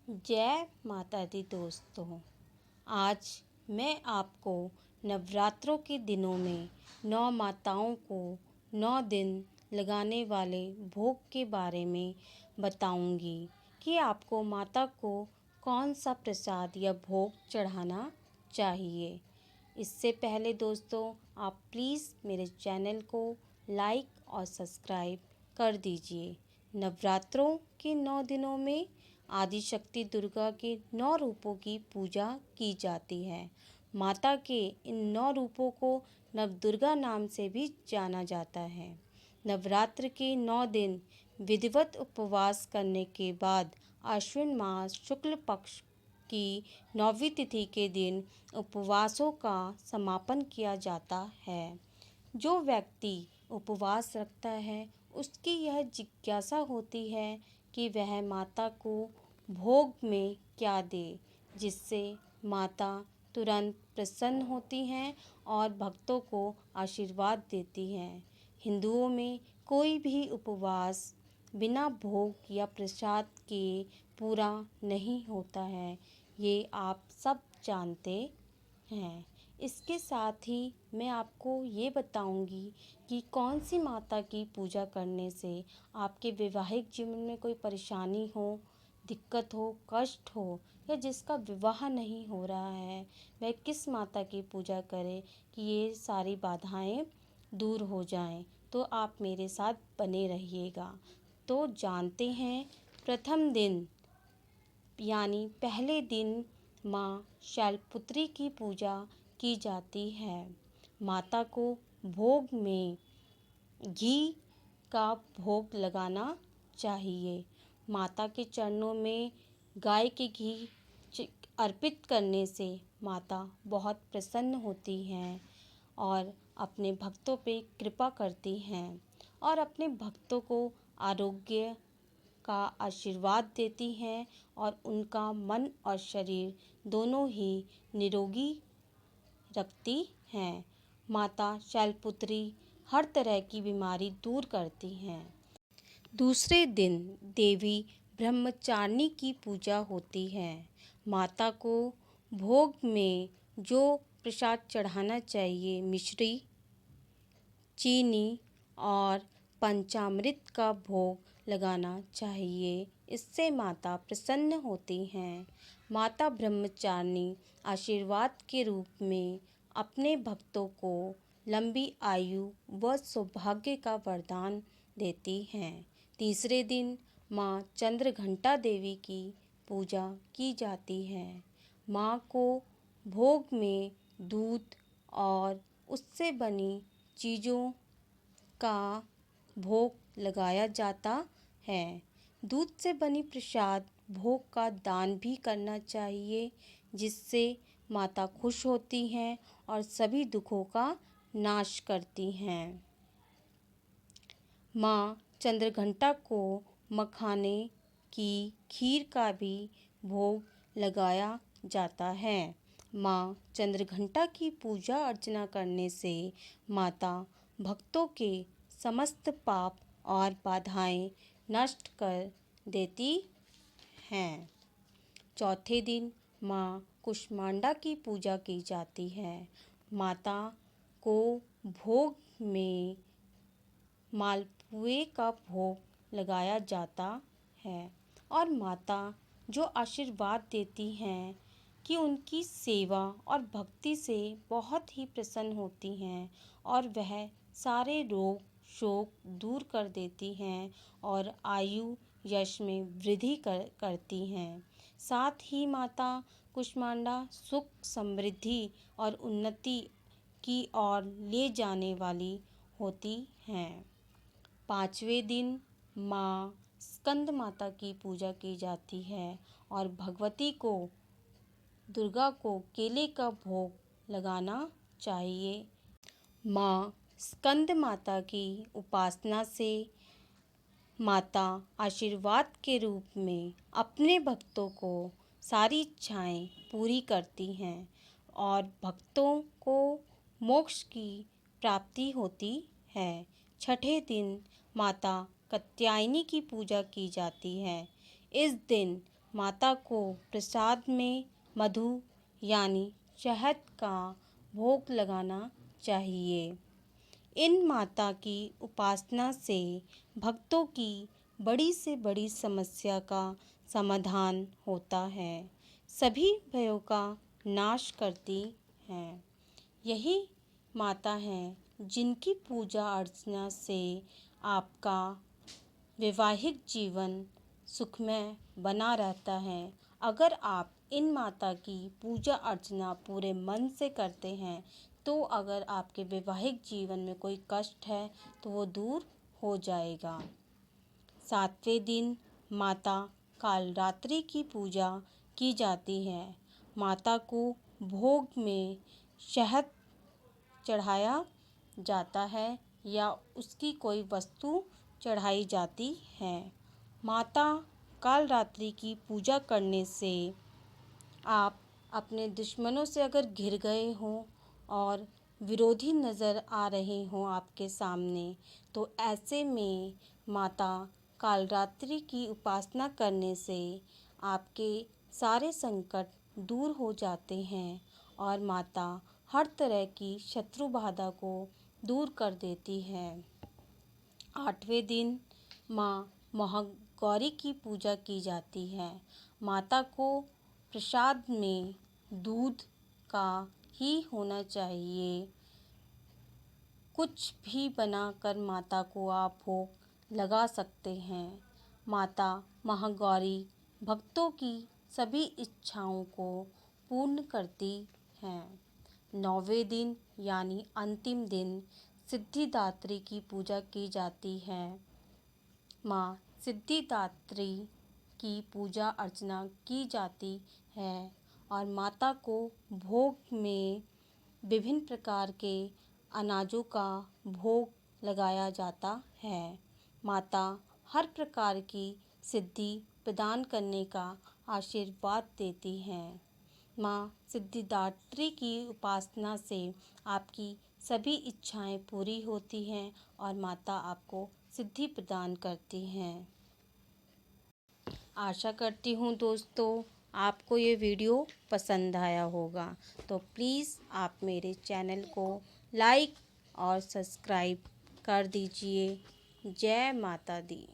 जय माता दी दोस्तों। आज मैं आपको नवरात्रों के दिनों में 9 माताओं को 9 दिन लगाने वाले भोग के बारे में बताऊंगी कि आपको माता को कौन सा प्रसाद या भोग चढ़ाना चाहिए। इससे पहले दोस्तों, आप प्लीज़ मेरे चैनल को लाइक और सब्सक्राइब कर दीजिए। नवरात्रों के 9 दिनों में आदिशक्ति दुर्गा के 9 रूपों की पूजा की जाती है। माता के इन 9 रूपों को नवदुर्गा नाम से भी जाना जाता है। नवरात्र के 9 दिन विधिवत उपवास करने के बाद आश्विन मास शुक्ल पक्ष की 9वीं तिथि के दिन उपवासों का समापन किया जाता है। जो व्यक्ति उपवास रखता है उसकी यह जिज्ञासा होती है कि वह माता को भोग में क्या दे, जिससे माता तुरंत प्रसन्न होती हैं और भक्तों को आशीर्वाद देती हैं। हिंदुओं में कोई भी उपवास बिना भोग या प्रसाद के पूरा नहीं होता है, ये आप सब जानते हैं। इसके साथ ही मैं आपको ये बताऊंगी कि कौन सी माता की पूजा करने से आपके वैवाहिक जीवन में कोई परेशानी हो, दिक्कत हो, कष्ट हो या जिसका विवाह नहीं हो रहा है वह किस माता की पूजा करे कि ये सारी बाधाएं दूर हो जाएं। तो आप मेरे साथ बने रहिएगा। तो जानते हैं, प्रथम दिन यानी पहले दिन माँ शैलपुत्री की पूजा की जाती है। माता को भोग में घी का भोग लगाना चाहिए। माता के चरणों में गाय के घी अर्पित करने से माता बहुत प्रसन्न होती हैं और अपने भक्तों पे कृपा करती हैं और अपने भक्तों को आरोग्य का आशीर्वाद देती हैं और उनका मन और शरीर दोनों ही निरोगी रखती हैं। माता शैलपुत्री हर तरह की बीमारी दूर करती हैं। दूसरे दिन देवी ब्रह्मचारिणी की पूजा होती है। माता को भोग में जो प्रसाद चढ़ाना चाहिए, मिश्री, चीनी और पंचामृत का भोग लगाना चाहिए। इससे माता प्रसन्न होती हैं। माता ब्रह्मचारिणी आशीर्वाद के रूप में अपने भक्तों को लंबी आयु व सौभाग्य का वरदान देती हैं। तीसरे दिन माँ चंद्रघंटा देवी की पूजा की जाती है। माँ को भोग में दूध और उससे बनी चीज़ों का भोग लगाया जाता है। दूध से बनी प्रसाद भोग का दान भी करना चाहिए, जिससे माता खुश होती हैं और सभी दुखों का नाश करती हैं। माँ चंद्रघंटा को मखाने की खीर का भी भोग लगाया जाता है। माँ चंद्रघंटा की पूजा अर्चना करने से माता भक्तों के समस्त पाप और बाधाएं नष्ट कर देती हैं। चौथे दिन माँ कुष्मांडा की पूजा की जाती है। माता को भोग में मालपुए का भोग लगाया जाता है और माता जो आशीर्वाद देती हैं कि उनकी सेवा और भक्ति से बहुत ही प्रसन्न होती हैं और वह सारे रोग शोक दूर कर देती हैं और आयु यश में वृद्धि करती हैं। साथ ही माता कुष्मांडा सुख, समृद्धि और उन्नति की ओर ले जाने वाली होती हैं। पाँचवें दिन माँ स्कंद माता की पूजा की जाती है और भगवती को, दुर्गा को केले का भोग लगाना चाहिए। माँ स्कंद माता की उपासना से माता आशीर्वाद के रूप में अपने भक्तों को सारी इच्छाएं पूरी करती हैं और भक्तों को मोक्ष की प्राप्ति होती है। छठे दिन माता कात्यायनी की पूजा की जाती है। इस दिन माता को प्रसाद में मधु यानी शहद का भोग लगाना चाहिए। इन माता की उपासना से भक्तों की बड़ी से बड़ी समस्या का समाधान होता है, सभी भयों का नाश करती हैं। यही माता हैं जिनकी पूजा अर्चना से आपका वैवाहिक जीवन सुखमय बना रहता है। अगर आप इन माता की पूजा अर्चना पूरे मन से करते हैं तो अगर आपके वैवाहिक जीवन में कोई कष्ट है तो वो दूर हो जाएगा। 7वें दिन माता कालरात्रि की पूजा की जाती है। माता को भोग में शहद चढ़ाया जाता है या उसकी कोई वस्तु चढ़ाई जाती है। माता कालरात्रि की पूजा करने से आप अपने दुश्मनों से अगर घिर गए हों और विरोधी नज़र आ रहे हों आपके सामने, तो ऐसे में माता कालरात्रि की उपासना करने से आपके सारे संकट दूर हो जाते हैं और माता हर तरह की शत्रु बाधा को दूर कर देती है। 8वें दिन माँ महागौरी की पूजा की जाती है। माता को प्रसाद में दूध का ही होना चाहिए। कुछ भी बनाकर माता को आप भोग लगा सकते हैं। माता महागौरी भक्तों की सभी इच्छाओं को पूर्ण करती हैं। 9वें दिन यानी अंतिम दिन सिद्धिदात्री की पूजा की जाती है। माँ सिद्धिदात्री की पूजा अर्चना की जाती है और माता को भोग में विभिन्न प्रकार के अनाजों का भोग लगाया जाता है। माता हर प्रकार की सिद्धि प्रदान करने का आशीर्वाद देती हैं। माँ सिद्धिदात्री की उपासना से आपकी सभी इच्छाएं पूरी होती हैं और माता आपको सिद्धि प्रदान करती हैं। आशा करती हूँ दोस्तों आपको ये वीडियो पसंद आया होगा, तो प्लीज़ आप मेरे चैनल को लाइक और सब्सक्राइब कर दीजिए। जय माता दी।